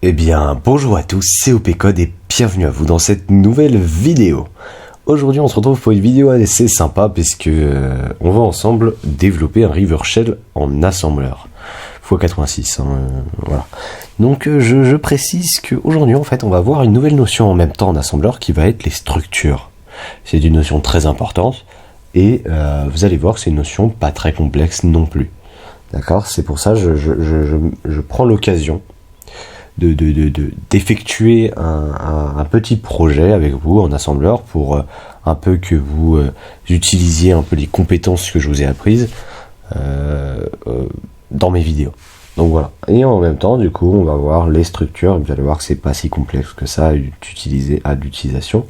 Eh bien, bonjour à tous, c'est OPCode et bienvenue à vous dans cette nouvelle vidéo. Aujourd'hui, on se retrouve pour une vidéo assez sympa puisque on va ensemble développer un River Shell en assembleur x86. Voilà. Donc, je précise qu'aujourd'hui, en fait, on va voir une nouvelle notion en même temps en assembleur qui va être les structures. C'est une notion très importante et vous allez voir que c'est une notion pas très complexe non plus. D'accord ? C'est pour ça que je prends l'occasion d'effectuer un petit projet avec vous en assembleur pour un peu que vous utilisiez un peu les compétences que je vous ai apprises dans mes vidéos. Donc voilà. Et en même temps, du coup, on va voir les structures. Vous allez voir que c'est pas si complexe que ça à l'utilisation.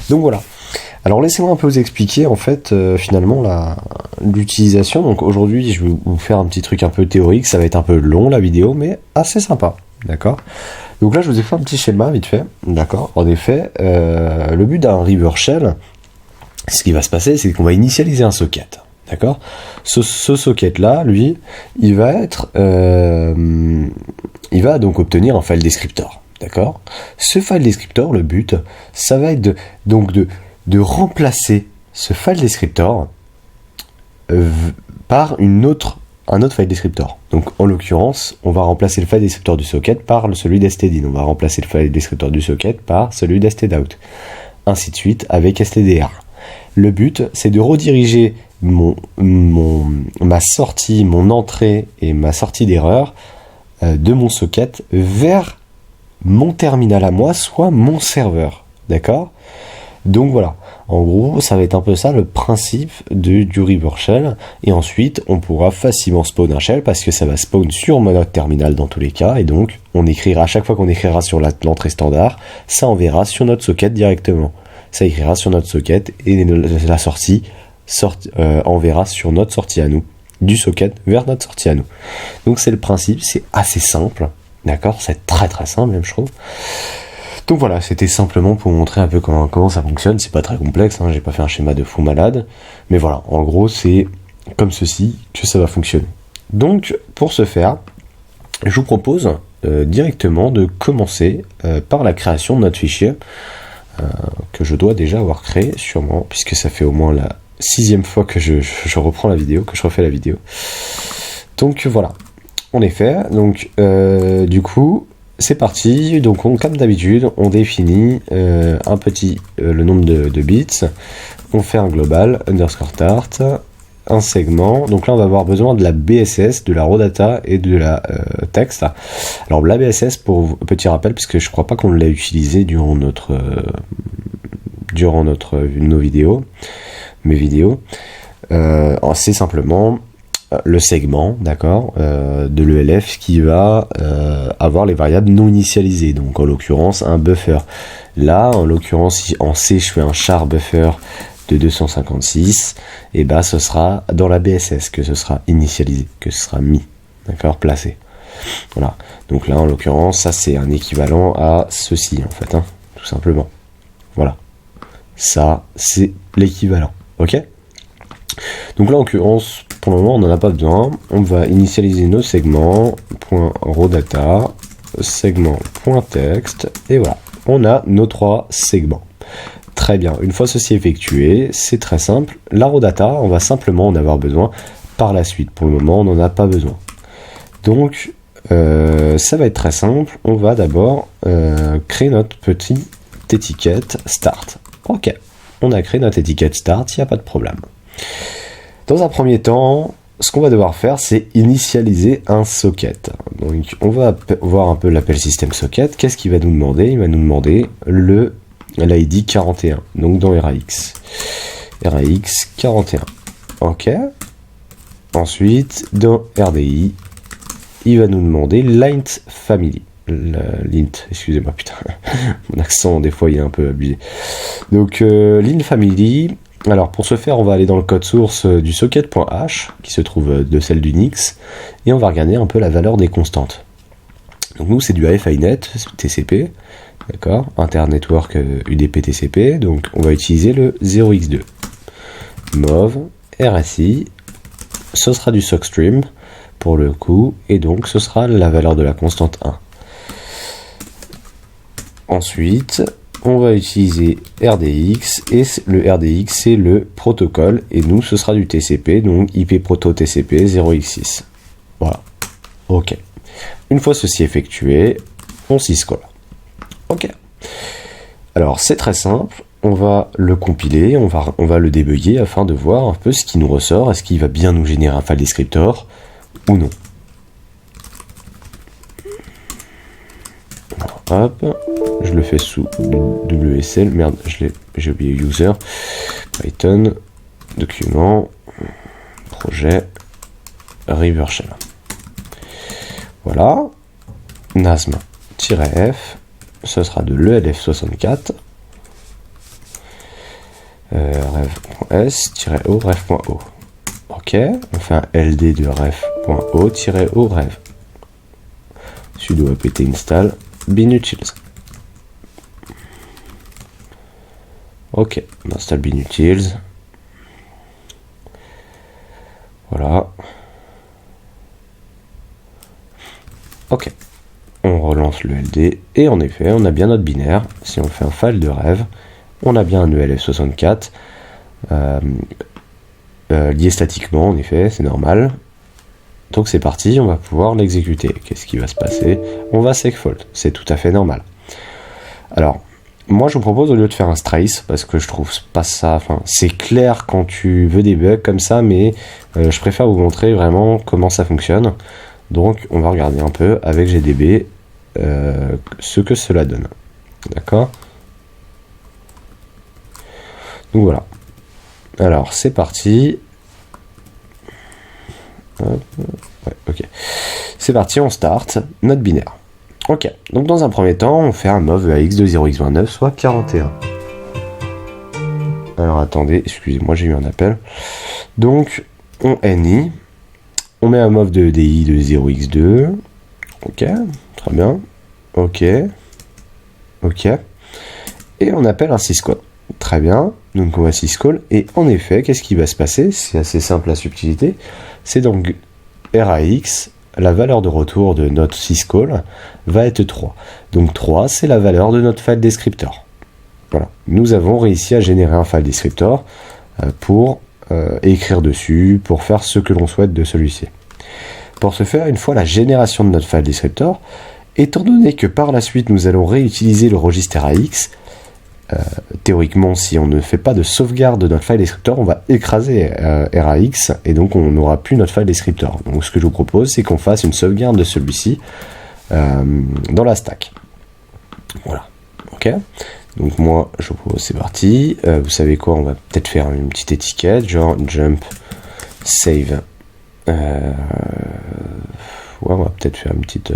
Donc voilà. Alors laissez-moi un peu vous expliquer en fait finalement l'utilisation. Donc aujourd'hui, je vais vous faire un petit truc un peu théorique. Ça va être un peu long la vidéo, mais assez sympa. D'accord. Donc là, je vous ai fait un petit schéma vite fait. D'accord. En effet, le but d'un River Shell, ce qui va se passer, c'est qu'on va initialiser un socket. D'accord. Ce socket-là, lui, il va donc obtenir un file descriptor. D'accord. Ce file descriptor, le but, ça va être de remplacer ce file descriptor par un autre file descriptor. Donc en l'occurrence, on va remplacer le file descriptor du socket par celui d'stdin. On va remplacer le file descriptor du socket par celui d'stdout. Ainsi de suite avec stdr. Le but, c'est de rediriger ma sortie, mon entrée et ma sortie d'erreur de mon socket vers mon terminal à moi, soit mon serveur. D'accord ? Donc voilà, en gros, ça va être un peu ça le principe du River Shell. Et ensuite, on pourra facilement spawn un shell parce que ça va spawn sur notre terminal dans tous les cas. Et donc, on écrira, à chaque fois qu'on écrira sur l'entrée standard, ça enverra sur notre socket directement. Ça écrira sur notre socket et la sortie enverra sur notre sortie à nous, du socket vers notre sortie à nous. Donc c'est le principe, c'est assez simple, d'accord ? C'est très très simple même je trouve. Donc voilà, c'était simplement pour vous montrer un peu comment ça fonctionne. C'est pas très complexe, j'ai pas fait un schéma de fou malade. Mais voilà, en gros, c'est comme ceci que ça va fonctionner. Donc, pour ce faire, je vous propose directement de commencer par la création de notre fichier que je dois déjà avoir créé, sûrement, puisque ça fait au moins la 6e fois que je reprends la vidéo, que je refais la vidéo. Donc voilà, on est fait. Donc, du coup... C'est parti, donc comme d'habitude, on définit le nombre de bits, on fait un global, underscore start, un segment, donc là on va avoir besoin de la BSS, de la raw data et de la texte. Alors la BSS, pour petit rappel, puisque je crois pas qu'on l'a utilisé durant mes vidéos, c'est simplement le segment, d'accord, de l'ELF qui va avoir les variables non initialisées, donc en l'occurrence un buffer. Là, en l'occurrence, en C, je fais un char buffer de 256, et bah ce sera dans la BSS que ce sera initialisé, que ce sera mis, d'accord, placé. Voilà. Donc là, en l'occurrence, ça c'est un équivalent à ceci, en fait, tout simplement. Voilà. Ça, c'est l'équivalent, ok ? Donc là, en l'occurrence, pour le moment, on n'en a pas besoin. On va initialiser nos segments, .rawData, segment.text, et voilà. On a nos 3 segments. Très bien. Une fois ceci effectué, c'est très simple. La rawData, on va simplement en avoir besoin par la suite. Pour le moment, on n'en a pas besoin. Donc, ça va être très simple. On va d'abord créer notre petite étiquette start. Ok. On a créé notre étiquette start, il n'y a pas de problème. Dans un premier temps, ce qu'on va devoir faire, c'est initialiser un socket. Donc, on va voir un peu l'appel système socket. Qu'est-ce qu'il va nous demander ? Il va nous demander l'ID 41, donc dans RAX. RAX 41. Ok. Ensuite, dans RDI, il va nous demander l'int family. L'int, excusez-moi, putain. Mon accent, des fois, il est un peu abusé. Donc, l'int family... Alors pour ce faire, on va aller dans le code source du socket.h qui se trouve de celle d'Unix et on va regarder un peu la valeur des constantes. Donc nous c'est du AFINet TCP, d'accord, Internetwork UDP TCP, donc on va utiliser le 0x2. MOV, RSI, ce sera du SOCStream pour le coup et donc ce sera la valeur de la constante 1. ensuite, on va utiliser RDX, et le RDX, c'est le protocole, et nous, ce sera du TCP, donc IP proto TCP 0x6. Voilà. OK. Une fois ceci effectué, on syscall. OK. Alors, c'est très simple. On va le compiler, on va le débugger afin de voir un peu ce qui nous ressort. Est-ce qu'il va bien nous générer un file descriptor ou non. Alors, hop, je le fais sous WSL. Merde, j'ai oublié user. Python, document, projet, revershell. Voilà. nasm-f, ce sera de l'ELF64. ref.s-o, ref.o. Ok, on fait un ld de ref.o-o ref. Sudo apt install binutils. Ok, on installe binutils. Voilà. Ok. On relance le LD et en effet, on a bien notre binaire. Si on fait un file de rêve, on a bien un ELF64 lié statiquement, en effet, c'est normal. Donc c'est parti, on va pouvoir l'exécuter. Qu'est-ce qui va se passer? On va segfault, c'est tout à fait normal. Alors, moi je vous propose au lieu de faire un strace, parce que je trouve pas ça, enfin c'est clair quand tu veux des bugs comme ça, mais je préfère vous montrer vraiment comment ça fonctionne. Donc on va regarder un peu avec GDB ce que cela donne. D'accord? Donc voilà. Alors c'est parti. Hop. Ouais, ok. C'est parti, on start notre binaire. Ok, donc dans un premier temps, on fait un mov AX de 0x29, soit 41. Alors attendez, excusez-moi, j'ai eu un appel. Donc, on NI, on met un mov de EDI de 0x2. Ok, très bien. Ok. Ok. Et on appelle un syscall. Très bien, donc on va syscall. Et en effet, qu'est-ce qui va se passer? C'est assez simple la subtilité. C'est donc RAX, la valeur de retour de notre syscall va être 3. Donc 3, c'est la valeur de notre file descriptor. Voilà. Nous avons réussi à générer un file descriptor pour écrire dessus, pour faire ce que l'on souhaite de celui-ci. Pour ce faire, une fois la génération de notre file descriptor, étant donné que par la suite nous allons réutiliser le registre RAX, théoriquement, si on ne fait pas de sauvegarde de notre file descriptor, on va écraser RAX et donc on n'aura plus notre file descriptor. Donc ce que je vous propose, c'est qu'on fasse une sauvegarde de celui-ci dans la stack. Voilà. Ok. Donc moi, je vous propose, c'est parti. Vous savez quoi, on va peut-être faire une petite étiquette, genre jump save. Ouais, on va peut-être faire une petite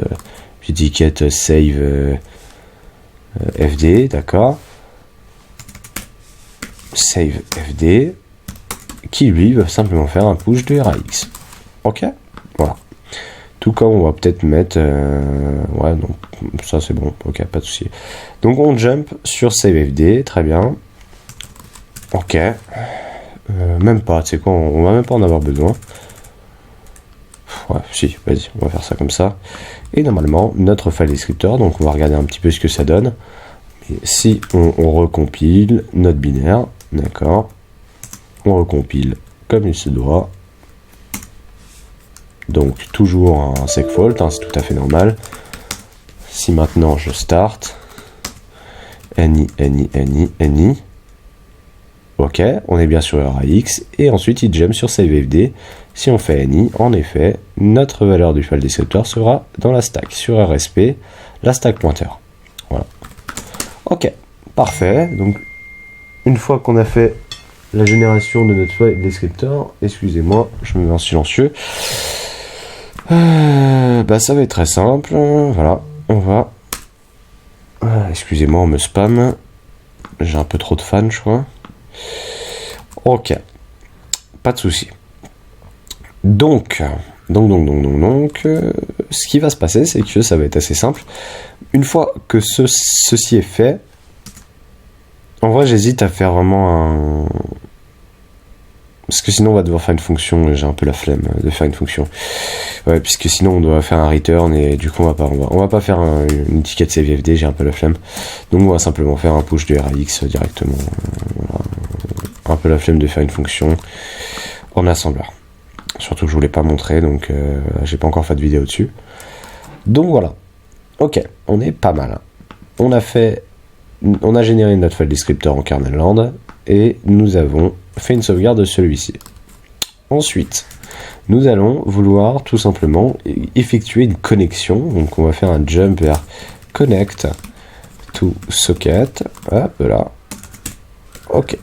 étiquette save fd, d'accord. Save fd qui lui va simplement faire un push de RAX. Ok, voilà. Tout comme on va peut-être mettre ouais, donc ça c'est bon, ok, pas de souci. Donc on jump sur save fd, très bien. Ok, même pas, tu sais quoi, on va même pas en avoir besoin. Ouais, si, vas-y, on va faire ça comme ça. Et normalement, notre file descriptor, donc on va regarder un petit peu ce que ça donne. Et si on recompile notre binaire, d'accord, on recompile comme il se doit. Donc toujours un segfault, hein, c'est tout à fait normal. Si maintenant je start, ni, ok, on est bien sur RAX, et ensuite il jump sur SaveFD. Si on fait ni, en effet, notre valeur du file descriptor sera dans la stack, sur RSP, la stack pointeur. Voilà. Ok, parfait. Donc, une fois qu'on a fait la génération de notre file descriptor, excusez-moi, je me mets en silencieux. Bah, ça va être très simple. Voilà, on va. Excusez-moi, on me spam. J'ai un peu trop de fans, je crois. Ok, pas de souci. Donc, ce qui va se passer, c'est que ça va être assez simple. Une fois que ceci est fait, en vrai, j'hésite à faire vraiment Parce que sinon on va devoir faire une fonction, et j'ai un peu la flemme de faire une fonction. Ouais, puisque sinon on doit faire un return et du coup on va pas faire une étiquette CVFD, j'ai un peu la flemme. Donc on va simplement faire un push de RAX directement. Voilà. Un peu la flemme de faire une fonction en assembleur. Surtout que je voulais pas montrer, donc j'ai pas encore fait de vidéo dessus. Donc voilà. Ok, on est pas mal. On a généré notre file descriptor en kernel land et nous avons fait une sauvegarde de celui-ci. Ensuite, nous allons vouloir tout simplement effectuer une connexion. Donc on va faire un jump vers connect to socket. Hop là. Ok.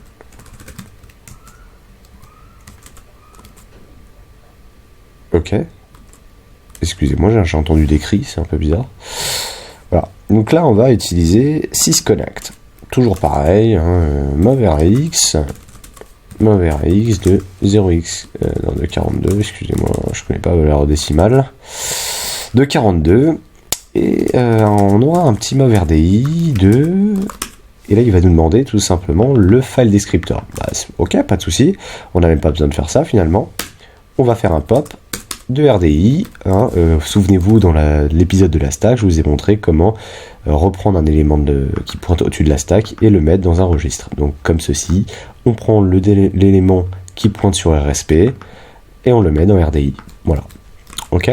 Ok. Excusez-moi, j'ai entendu des cris, c'est un peu bizarre. Voilà. Donc là, on va utiliser sysconnect. Toujours pareil, hein, movrx de 0x, non, de 42, excusez-moi, je connais pas valeur décimale, de 42, et on aura un petit movrdi de... Et là, il va nous demander tout simplement le file descriptor. Bah, ok, pas de souci, on n'a même pas besoin de faire ça finalement. On va faire un pop de RDI. Hein, souvenez-vous, dans l'épisode de la stack, je vous ai montré comment reprendre un élément qui pointe au-dessus de la stack et le mettre dans un registre. Donc comme ceci, on prend l'élément qui pointe sur RSP et on le met dans RDI. Voilà. Ok.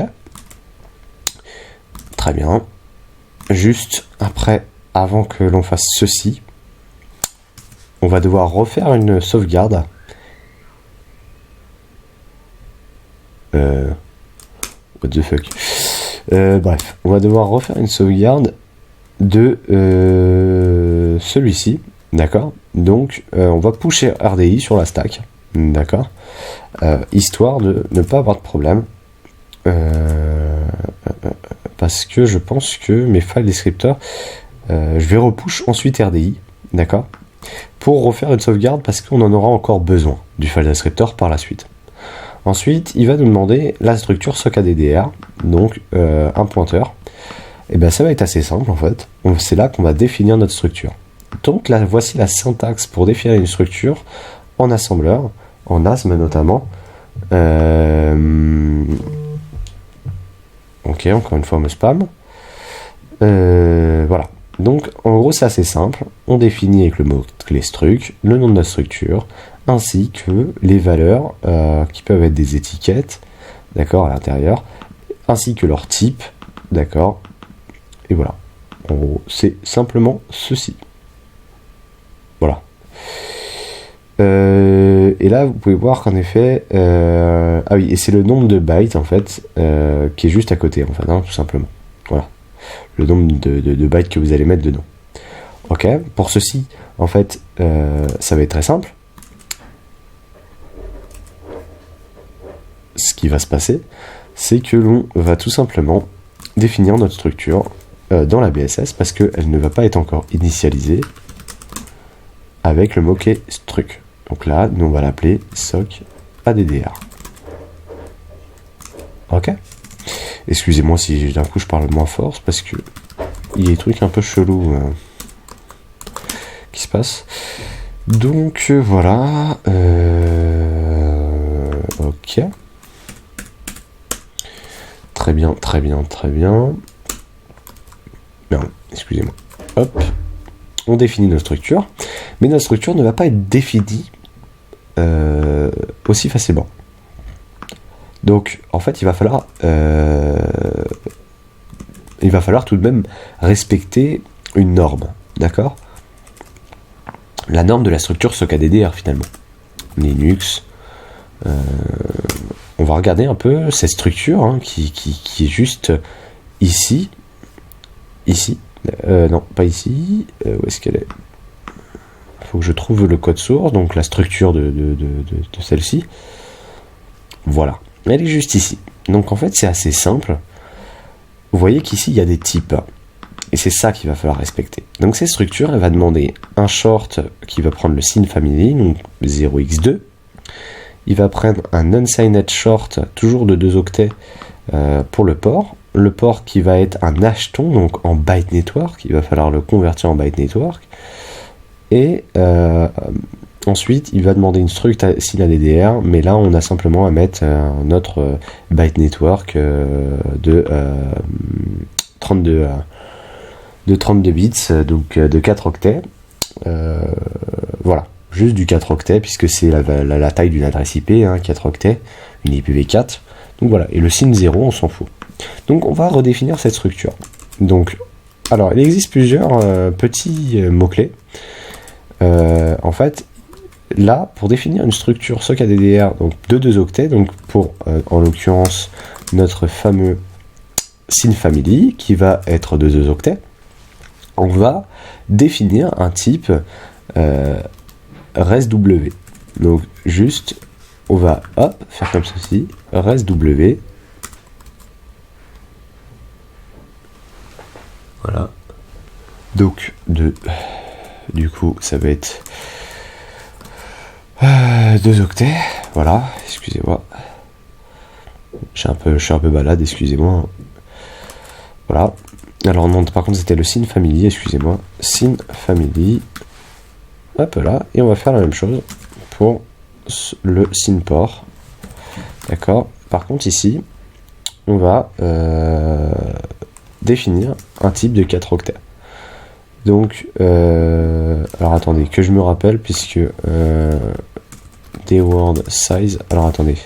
Très bien. Juste après, avant que l'on fasse ceci, on va devoir refaire une sauvegarde. What the fuck. Bref, on va devoir refaire une sauvegarde de celui-ci, d'accord. Donc on va pusher RDI sur la stack, d'accord, histoire de ne pas avoir de problème, parce que je pense que mes files descripteurs, je vais repush ensuite RDI, d'accord, pour refaire une sauvegarde parce qu'on en aura encore besoin du file descriptor par la suite. Ensuite, il va nous demander la structure sockaddr, donc un pointeur. Et bien ça va être assez simple en fait. C'est là qu'on va définir notre structure. Donc là, voici la syntaxe pour définir une structure en assembleur, en ASM notamment. Ok, encore une fois, me spam. Voilà. Donc en gros, c'est assez simple. On définit avec le mot-clé struct le nom de notre structure, ainsi que les valeurs qui peuvent être des étiquettes, d'accord, à l'intérieur, ainsi que leur type, d'accord. Et voilà. En gros, c'est simplement ceci. Voilà. Et là, vous pouvez voir qu'en effet... ah oui, et c'est le nombre de bytes, en fait, qui est juste à côté, en fait, hein, tout simplement. Voilà. Le nombre de bytes que vous allez mettre dedans. Ok. Pour ceci, en fait, ça va être très simple. Ce qui va se passer, c'est que l'on va tout simplement définir notre structure dans la BSS parce qu'elle ne va pas être encore initialisée avec le mot-clé struct. Donc là, nous on va l'appeler sockaddr. Ok. Excusez-moi si d'un coup je parle moins fort, parce que il y a des trucs un peu chelous qui se passent. Donc voilà. Ok. Très bien, très bien, très bien. Merde, excusez-moi. Hop. On définit notre structure. Mais notre structure ne va pas être définie aussi facilement. Donc, en fait, il va falloir tout de même respecter une norme. D'accord ? La norme de la structure sockaddr, finalement. Linux. On va regarder un peu cette structure hein, qui est juste ici. Ici. Non, pas ici. Où est-ce qu'elle est ? Il faut que je trouve le code source, donc la structure de celle-ci. Voilà. Elle est juste ici. Donc en fait, c'est assez simple. Vous voyez qu'ici, il y a des types. Et c'est ça qu'il va falloir respecter. Donc cette structure, elle va demander un short qui va prendre le signe family, donc 0x2. Il va prendre un unsigned short, toujours de 2 octets, pour le port. Le port qui va être un hasheton, donc en byte network. Il va falloir le convertir en byte network. Et Ensuite, il va demander une struct SYN ADDR, mais là, on a simplement à mettre notre byte network de 32 bits, donc de 4 octets. Voilà, juste du 4 octets, puisque c'est la taille d'une adresse IP, 4 octets, une IPv4. Donc voilà, et le SYN 0, on s'en fout. Donc on va redéfinir cette structure. Donc, alors, il existe plusieurs petits mots-clés. En fait, là, pour définir une structure SOC ADDR donc de 2 octets, donc pour, en l'occurrence, notre fameux SYN family, qui va être de 2 octets, on va définir un type resW. Donc, juste, on va, hop, faire comme ceci, resW. Voilà. Donc, du coup, ça va être 2 octets. Voilà, excusez-moi. Je suis un peu balade, excusez-moi. Voilà. Alors non, par contre, c'était le SYN family, excusez-moi. SYN family. Hop là. Et on va faire la même chose pour le SYN port. D'accord. Par contre, ici, on va définir un type de 4 octets. Donc, alors attendez, que je me rappelle, puisque dword size, alors attendez.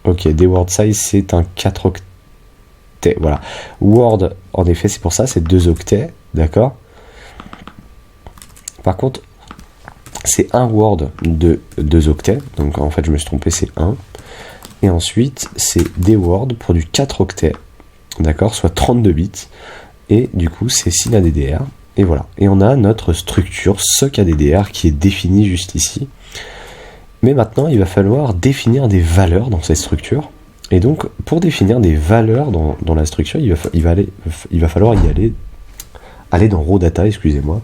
Ok, dword size, c'est un 4 octets, voilà. Word, en effet, c'est pour ça, c'est 2 octets, d'accord. Par contre, c'est un word de 2 octets, donc en fait, je me suis trompé, c'est 1. Et ensuite, c'est dword pour du 4 octets, d'accord, soit 32 bits. Et du coup, c'est SYN ADDR. Et voilà. Et on a notre structure SOC ADDR qui est définie juste ici. Mais maintenant, il va falloir définir des valeurs dans cette structure. Et donc, pour définir des valeurs dans la structure, il va falloir y aller dans raw data, excusez-moi.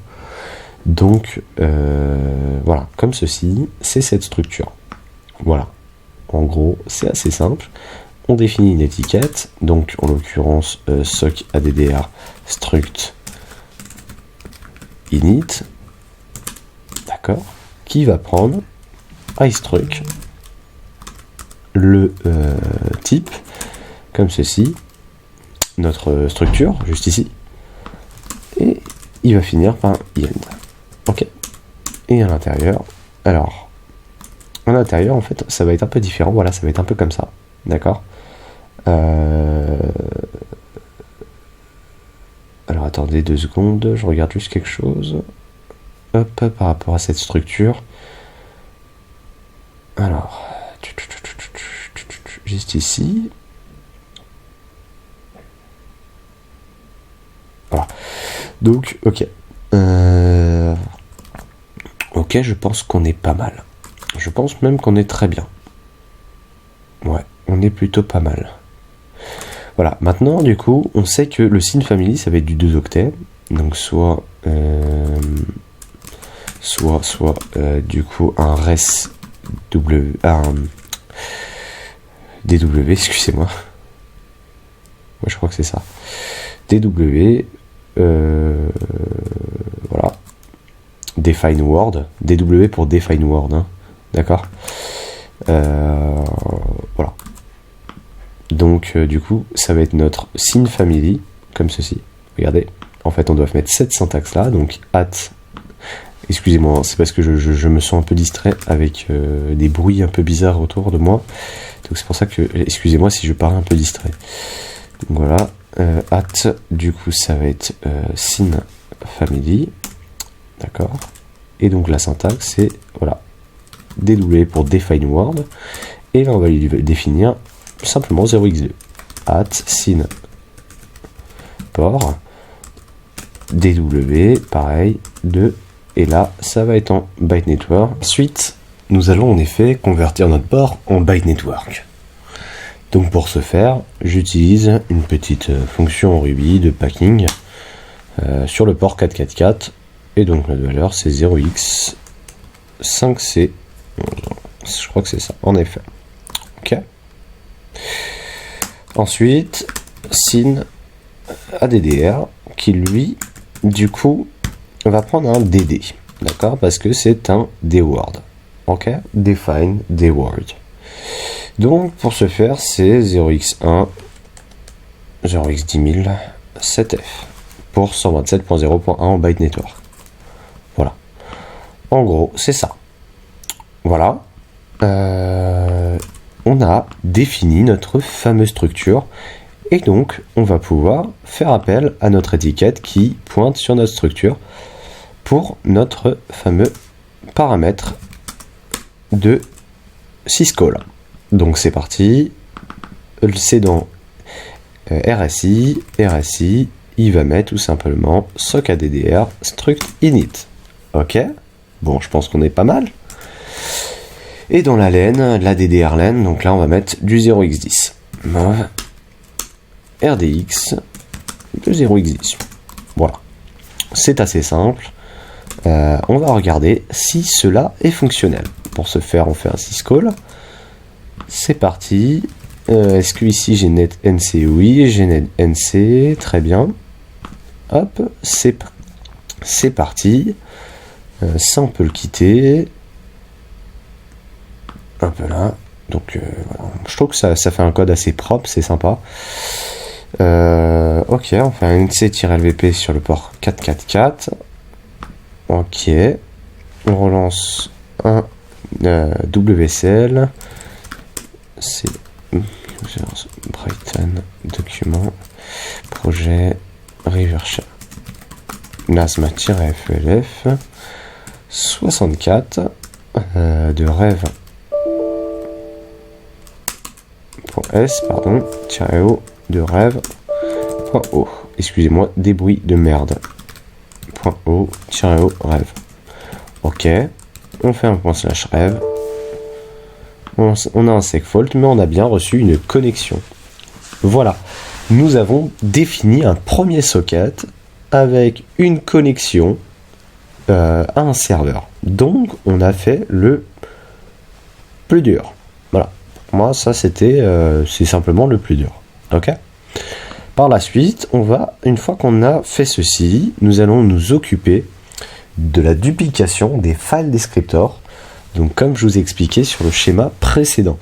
Donc, voilà, comme ceci, c'est cette structure. Voilà. En gros, c'est assez simple. On définit une étiquette, donc en l'occurrence SOC ADDR struct init, d'accord, qui va prendre iStruct, le type, comme ceci, notre structure, juste ici, et il va finir par end. Ok. Et à l'intérieur, alors, à l'intérieur, en fait, ça va être un peu différent, voilà, ça va être un peu comme ça, d'accord. Alors attendez 2 secondes, je regarde juste quelque chose. Hop, par rapport à cette structure. Alors, juste ici. Voilà. Donc, ok. Ok, je pense qu'on est pas mal. Je pense même qu'on est très bien. Ouais, on est plutôt pas mal. Voilà, maintenant, du coup, on sait que le SYN family, ça va être du 2 octets. Donc, soit du coup, un DW, excusez-moi. Ouais, je crois que c'est ça. DW, voilà. Define word. DW pour define word, hein. D'accord. Voilà. Donc, du coup, ça va être notre SYN family, comme ceci. Regardez. En fait, on doit mettre cette syntaxe-là. Donc, excusez-moi, c'est parce que je me sens un peu distrait avec des bruits un peu bizarres autour de moi. Donc, c'est pour ça que, excusez-moi si je parais un peu distrait. Donc, voilà. Du coup, ça va être SYN family. D'accord. Et donc, la syntaxe, c'est, voilà, DW pour define word. Et là, on va lui définir simplement 0x2 SYN port DW, pareil, 2, et là, ça va être en byte network. Ensuite, nous allons en effet convertir notre port en byte network. Donc pour ce faire, j'utilise une petite fonction en Ruby de packing sur le port 444, et donc notre valeur c'est 0x5c, je crois que c'est ça, en effet. Ok. Ensuite, SYN ADDR qui lui, du coup, va prendre un DD. D'accord, parce que c'est un dword. Ok, define dword. Donc pour ce faire, c'est 0x1, 0x10000, 7f pour 127.0.1 en byte network. Voilà. En gros, c'est ça. Voilà. On a défini notre fameuse structure et donc on va pouvoir faire appel à notre étiquette qui pointe sur notre structure pour notre fameux paramètre de syscall. Donc c'est parti, c'est dans RSI, il va mettre tout simplement socaddr struct init. Ok, bon je pense qu'on est pas mal. Et dans la len, la DDR len, donc là on va mettre du 0x10. RDX de 0x10. Voilà, c'est assez simple. On va regarder si cela est fonctionnel. Pour ce faire, on fait un syscall. C'est parti. Est-ce que ici j'ai net NC? Oui, j'ai net NC. Très bien. Hop, c'est parti. Ça, on peut le quitter. Un peu là. Donc, voilà. Je trouve que ça fait un code assez propre, c'est sympa. Ok, on fait un NC-LVP sur le port 444. Ok, on relance un WSL, c'est Brighton document projet Rivershare NASMA-FELF 64 de rêve.s pardon -o de rêve.o, excusez-moi, des bruits de merde. .o rêve. Ok, on fait un ./rêve. On a un segfault, mais on a bien reçu une connexion. Voilà, nous avons défini un premier socket avec une connexion à un serveur. Donc, on a fait le plus dur. Voilà, pour moi, ça c'est simplement le plus dur. Ok. Par la suite, une fois qu'on a fait ceci, nous allons nous occuper de la duplication des file descriptors, donc comme je vous ai expliqué sur le schéma précédent.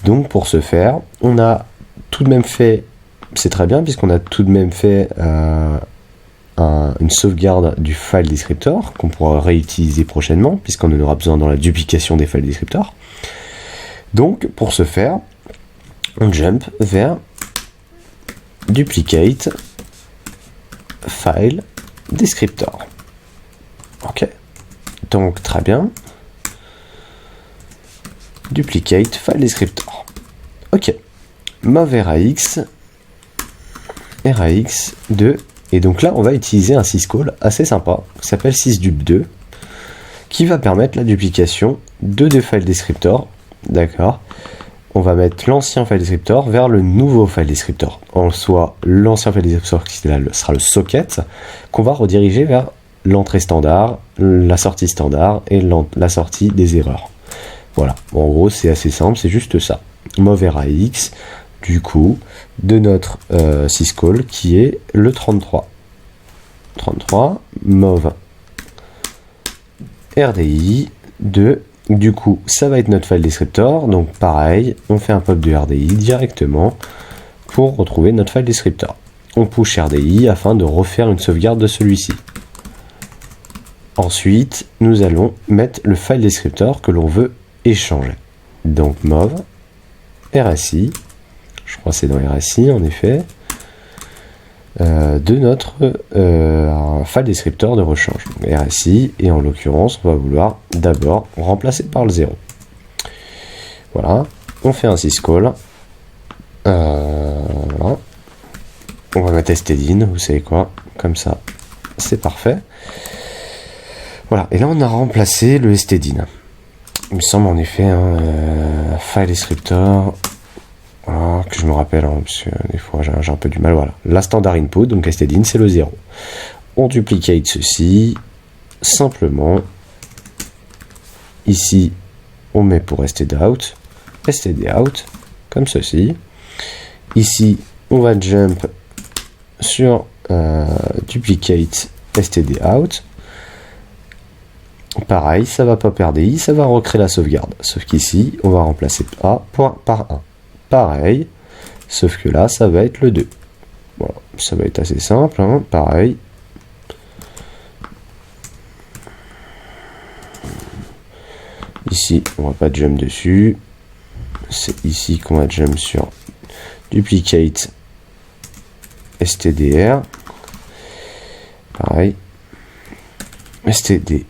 Donc pour ce faire, on a tout de même fait, c'est très bien puisqu'on a tout de même fait une sauvegarde du file descriptor qu'on pourra réutiliser prochainement puisqu'on en aura besoin dans la duplication des files descriptors. Donc pour ce faire, on jump vers duplicate file descriptor. Ok, donc très bien. Duplicate file descriptor. Ok, mov rax 2, et donc là on va utiliser un syscall assez sympa qui s'appelle sysdup2 qui va permettre la duplication de deux files descriptors. D'accord. On va mettre l'ancien file descriptor vers le nouveau file descriptor. En soit, l'ancien file descriptor qui sera le socket qu'on va rediriger vers l'entrée standard, la sortie standard et la sortie des erreurs. Voilà, en gros c'est assez simple, c'est juste ça. Mov rax, du coup, de notre syscall qui est le 33. 33, mov RDI de... Du coup, ça va être notre file descriptor, donc pareil, on fait un pop de RDI directement pour retrouver notre file descriptor. On push RDI afin de refaire une sauvegarde de celui-ci. Ensuite, nous allons mettre le file descriptor que l'on veut échanger. Donc mov RSI, je crois que c'est dans RSI en effet, de notre file descriptor de rechange. Donc, RSI, et en l'occurrence, on va vouloir d'abord remplacer par le 0. Voilà, on fait un syscall. Voilà. On va mettre stdin, vous savez quoi, comme ça, c'est parfait. Voilà, et là on a remplacé le stdin. Il me semble en effet, file descriptor. Voilà, que je me rappelle, parce que des fois j'ai un peu du mal. Voilà, la standard input, donc stdin, c'est le 0. On duplicate ceci, simplement. Ici, on met pour stdout, comme ceci. Ici, on va jump sur duplicate stdout. Pareil, ça va pop RDI, ça va recréer la sauvegarde. Sauf qu'ici, on va remplacer A par 1. Pareil, sauf que là, ça va être le 2. Voilà, ça va être assez simple, hein, pareil. Ici, on va pas jump dessus. C'est ici qu'on va jump sur duplicate stdr. Pareil. stdr.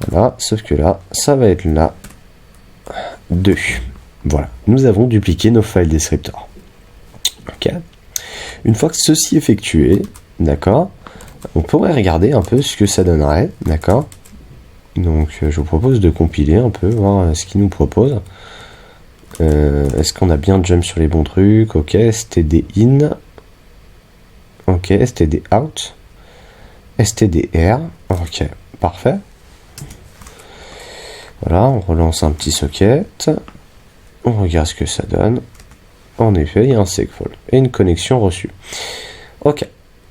Voilà, sauf que là, ça va être là 2. Voilà, nous avons dupliqué nos file descriptors. Ok. Une fois que ceci est effectué, d'accord, on pourrait regarder un peu ce que ça donnerait, d'accord. Donc je vous propose de compiler un peu, voir ce qu'il nous propose. Est-ce qu'on a bien jump sur les bons trucs? Ok, std in. Ok, std out. stdr. Ok, parfait. Voilà, on relance un petit socket. On regarde ce que ça donne. En effet, il y a un segfault et une connexion reçue. Ok,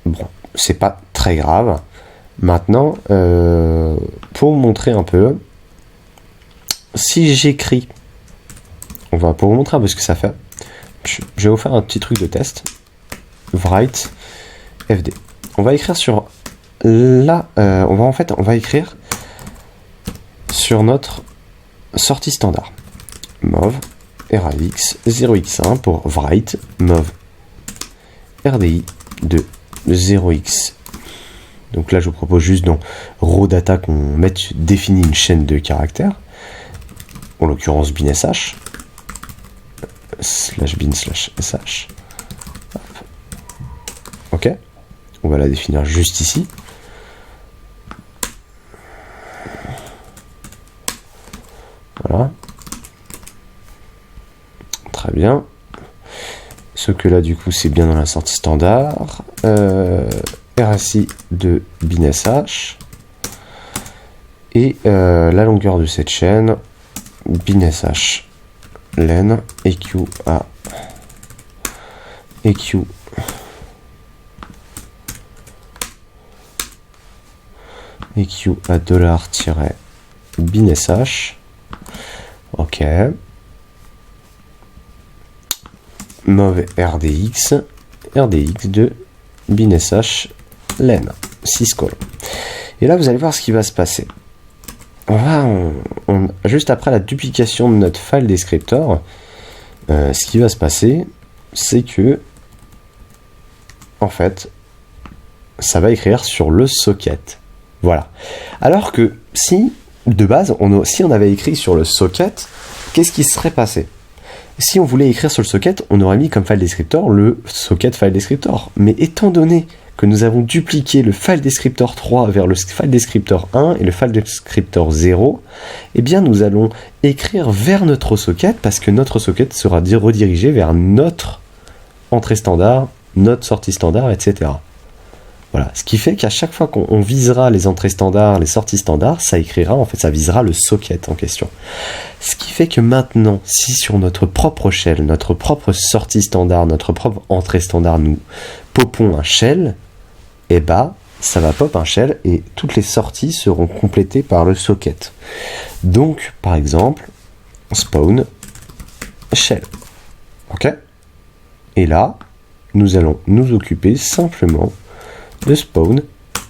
bon, c'est pas très grave. Maintenant, pour vous montrer un peu, si j'écris, pour vous montrer un peu ce que ça fait, je vais vous faire un petit truc de test. Write fd. On va écrire sur là, on va écrire sur notre sortie standard. Mov RAX 0x1 pour write mov RDI de 0x. Donc là, je vous propose juste dans raw data qu'on définit une chaîne de caractères, en l'occurrence bin sh, /bin /sh. Ok, on va la définir juste ici. Voilà. Très bien. Ce que là, du coup, c'est bien dans la sortie standard. RSI de bin sh. Et la longueur de cette chaîne, bin sh len EQ à EQ EQ à $-bin sh. Ok. Mov RDX de bin sh len 6 colons. Et là, vous allez voir ce qui va se passer. Juste après la duplication de notre file descriptor, ce qui va se passer, c'est que, en fait, ça va écrire sur le socket. Voilà. Alors que si, de base, si on avait écrit sur le socket, qu'est-ce qui serait passé? Si on voulait écrire sur le socket, on aurait mis comme file descriptor le socket file descriptor. Mais étant donné que nous avons dupliqué le file descriptor 3 vers le file descriptor 1 et le file descriptor 0, eh bien nous allons écrire vers notre socket parce que notre socket sera redirigé vers notre entrée standard, notre sortie standard, etc. Voilà, ce qui fait qu'à chaque fois qu'on visera les entrées standards, les sorties standards, ça visera le socket en question. Ce qui fait que maintenant, si sur notre propre shell, notre propre sortie standard, notre propre entrée standard, nous popons un shell, eh ben, ça va pop un shell et toutes les sorties seront complétées par le socket. Donc, par exemple, spawn shell. Ok? Et là, nous allons nous occuper simplement de spawn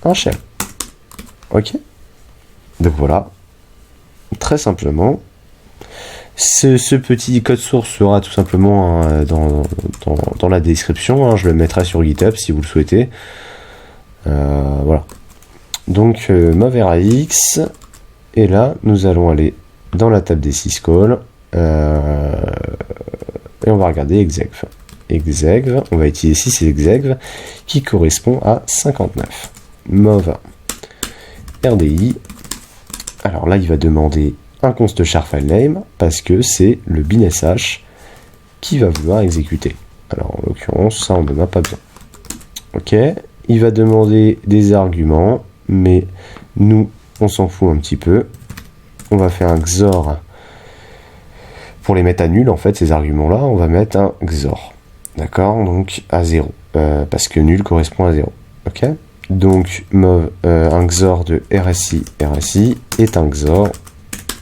un shell. Ok? Donc voilà, très simplement, ce petit code source sera tout simplement dans la description, hein. Je le mettrai sur GitHub si vous le souhaitez. Voilà. Donc mov RAX, et là nous allons aller dans la table des syscalls et on va regarder execv. Execv, on va utiliser ici c'est execv qui correspond à 59. Mov RDI. Alors là, il va demander un const char file name parce que c'est le bin sh qui va vouloir exécuter. Alors en l'occurrence, ça on n'en a pas besoin. Ok, il va demander des arguments, mais nous on s'en fout un petit peu. On va faire un XOR pour les mettre à nul en fait ces arguments là. On va mettre un XOR. D'accord, donc à 0, parce que nul correspond à 0. Ok, Donc un XOR de RSI RSI est un XOR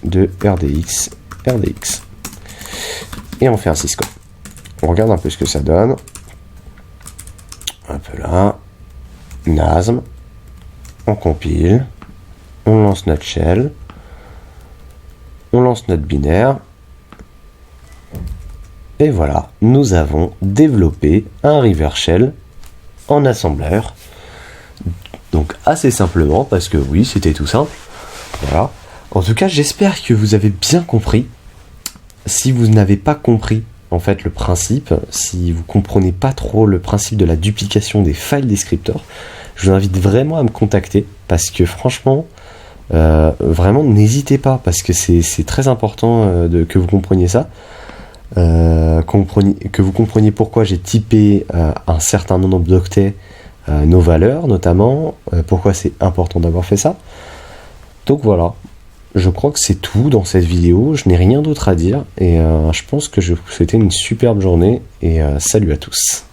de RDX RDX. Et on fait un syscall. On regarde un peu ce que ça donne. Un peu là. NASM. On compile. On lance notre shell. On lance notre binaire. Et voilà, nous avons développé un River Shell en assembleur. Donc assez simplement, parce que oui, c'était tout simple. Voilà. En tout cas, j'espère que vous avez bien compris. Si vous n'avez pas compris en fait le principe, si vous comprenez pas trop le principe de la duplication des file descriptors, je vous invite vraiment à me contacter, parce que franchement, vraiment n'hésitez pas, parce que c'est très important que vous compreniez ça. Que vous compreniez pourquoi j'ai typé un certain nombre d'octets nos valeurs notamment, pourquoi c'est important d'avoir fait ça. Donc voilà, je crois que c'est tout dans cette vidéo, je n'ai rien d'autre à dire et je pense que je vais vous souhaiter une superbe journée et salut à tous.